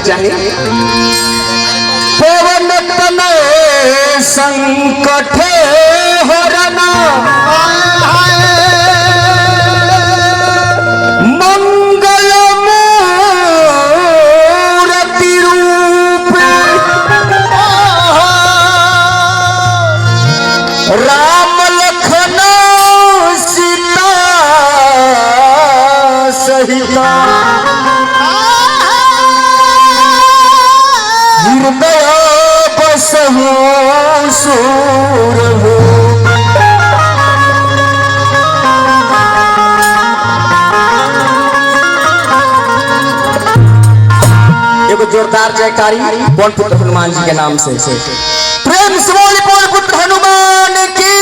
चाहिए। पवन तनय संकट हरना मंगल मूर्ति रूप राम लखन सीता सहिता हृदय बसहु सूर हो। एगो जोरदार जयकारी पवन पुत्र हनुमान जी के नाम से प्रेम से बोले पवन पुत्र हनुमान की।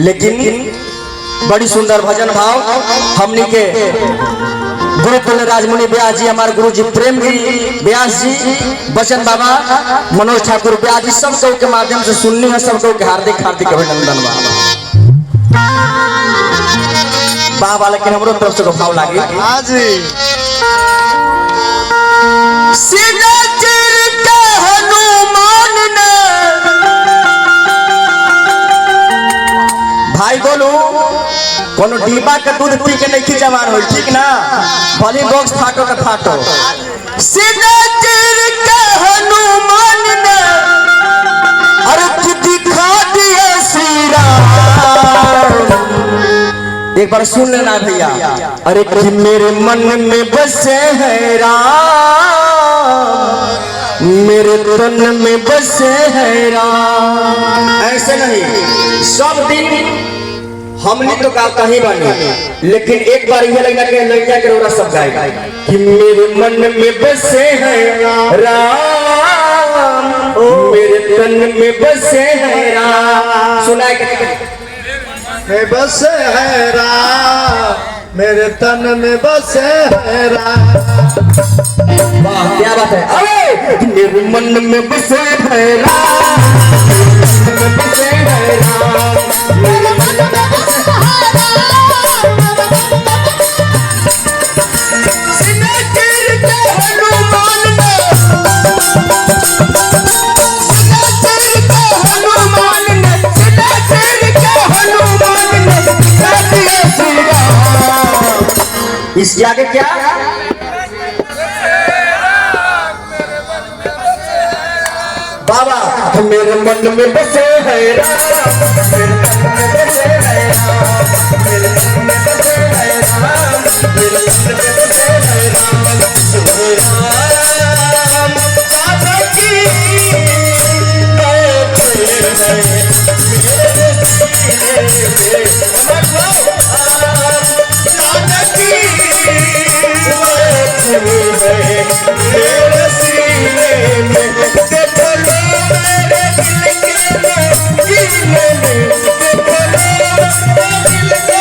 लेकिन बड़ी सुंदर भजन भाव हमनी के गुरु तुल्य राजमुनि व्यास जी, हमारे गुरु जी प्रेम व्यास जी, बचन बाबा, मनोज ठाकुर व्यास जी, सब के माध्यम से सुननी है। सब के हार्दिक हार्दिक अभिनंदन बाबा। लेकिन हमारो तरफ से भाव लागे भाई बोलू कोनो डिब्बा के दूध पी के नहीं जवान हो, ठीक ना? भली बॉक्स फाटो के फाटो। सीधा तीर के हनुमान ने अर्थ दिखा दिए श्री राम। एक बार सुन लेना भैया। अरे कि मेरे मन में बसे है राम, मेरे तन में बसे है राम। ऐसे नहीं, सब दिन हमने तो कहीं बने, लेकिन एक बार यह लगना कि लड़कियां के रोरा सब गाएगा कि मेरे मन में बसे हैं राम, मेरे तन में बसे हैं राम। सुनाए में बसे हैं राम, मेरे तन में बसे हैं राम। वाह क्या बात है। अरे मेरे मन में बसे हैं राम, मेरे मन में बसे हैं राम, मेरे मन में इसके आगे क्या? बाबा मेरे मन में बसे है राम, मेरे मन में बसे है राम, मेरे मन में बसे है राम, मेरे मन में बसे है राम। राम दादा की मेरे सीने में देखो लो, मेरे दिल के सीने में देखो लो, दिल के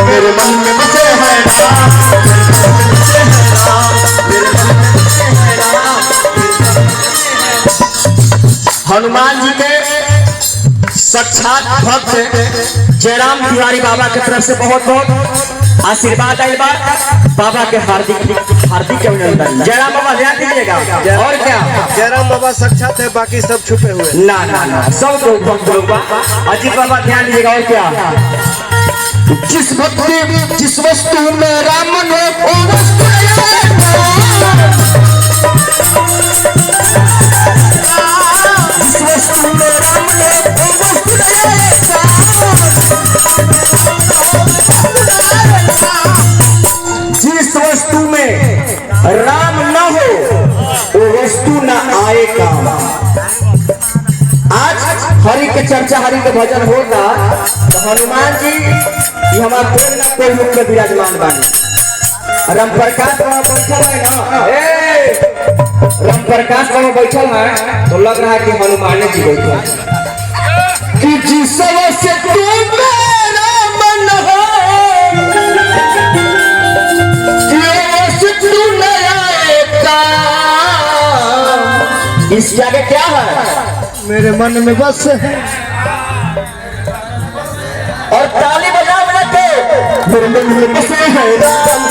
मेरे मन में बसे है राम, मेरे मन में बसे है राम। हनुमान जी के साक्षात भक्त जयराम तिवारी बाबा की तरफ से बहुत बहुत आशीर्वाद आए बाबा के हार्दिक हार्दिक अभिनंदन। जयराम बाबा ध्यान दीजिएगा। और क्या जयराम बाबा साक्षात है, बाकी सब छुपे हुए। ना ना ना, सब लोग अजीत बाबा ध्यान दीजिएगा। और क्या? जिस वस्तु में राम ने वो वस्तु जिस वस्तु में राम ने वो वस्तु जिस वस्तु में राम न हो वो वस्तु न आए काम। आज हरि के चर्चा, हरि के भजन होगा तो हनुमान जी हमारा कोई ना कोई मुख्य विराजमान बानी। राम प्रकाश वहाँ बैठल है ना, राम प्रकाश वहाँ बैठल है तो लग रहा है कि हनुमान जी बैठल है कि जिस से तू मेरा मन हो इसके आगे क्या है? मेरे मन में बस है। और ताली बजा बजा के मेरे मन में बसे है राम।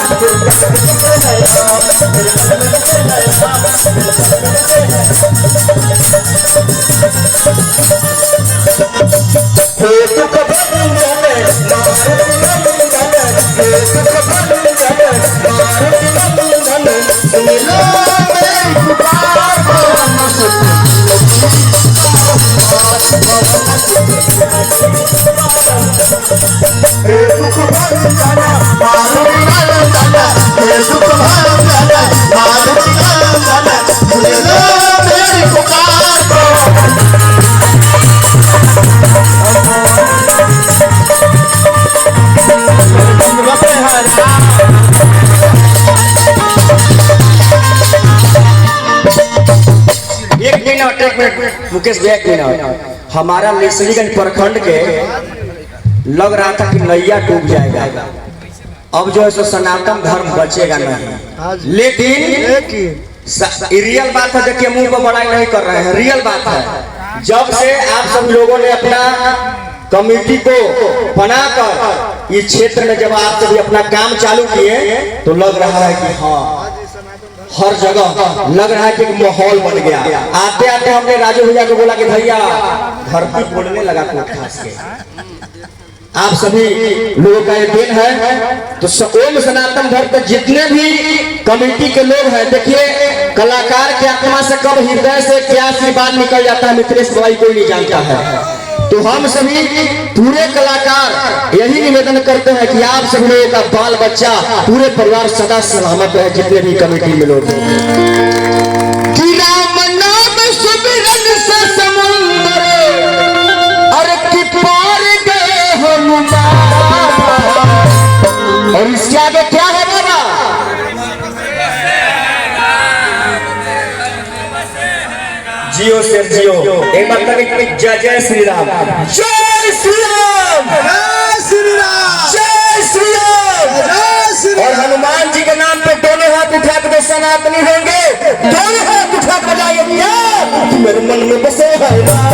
एक मिनट मुकेश भैया, एक मिनट। हमारा लेसलीगंज प्रखंड के लग रहा था कि नैया डूब जाएगा। अब जो है सो सनातन धर्म बचेगा नहीं। लेकिन रियल बात है, देखिए मुंह को बड़ाई नहीं कर रहे हैं, रियल बात है। जब से आप सब लोगों ने अपना कमेटी को बनाकर इस क्षेत्र में जब आप सभी अपना काम चालू किए तो लग रहा है कि हाँ हर जगह लग रहा है कि एक माहौल बन गया। आते आते हमने राजू भैया को बोला कि भैया धरती फोड़ने लगा कोट खास के। आप सभी लोगों का ये दिन है तो ओम सनातन धर्म के जितने भी कमेटी के लोग हैं, देखिए कलाकार के आत्मा से कब हृदय से क्या आशीर्वाद निकल जाता है मित्रेश भाई कोई नहीं जानता है। तो हम सभी पूरे कलाकार यही निवेदन करते हैं कि आप सभी लोगों का बाल बच्चा पूरे परिवार सदा सलामत है, जितने भी कमेटी में लोग और इसके आगे क्या है बाबा? जियो से जियो। एक बात करें, जय जय श्री राम, जय श्री राम, जय श्री राम, जय श्री राम, जय श्री राम। और हनुमान जी के नाम पे दोनों हाथ उठा के सनातनी होंगे, दोनों हाथ उठा कर जाइए भैया। मेरे मन में बसे है राम।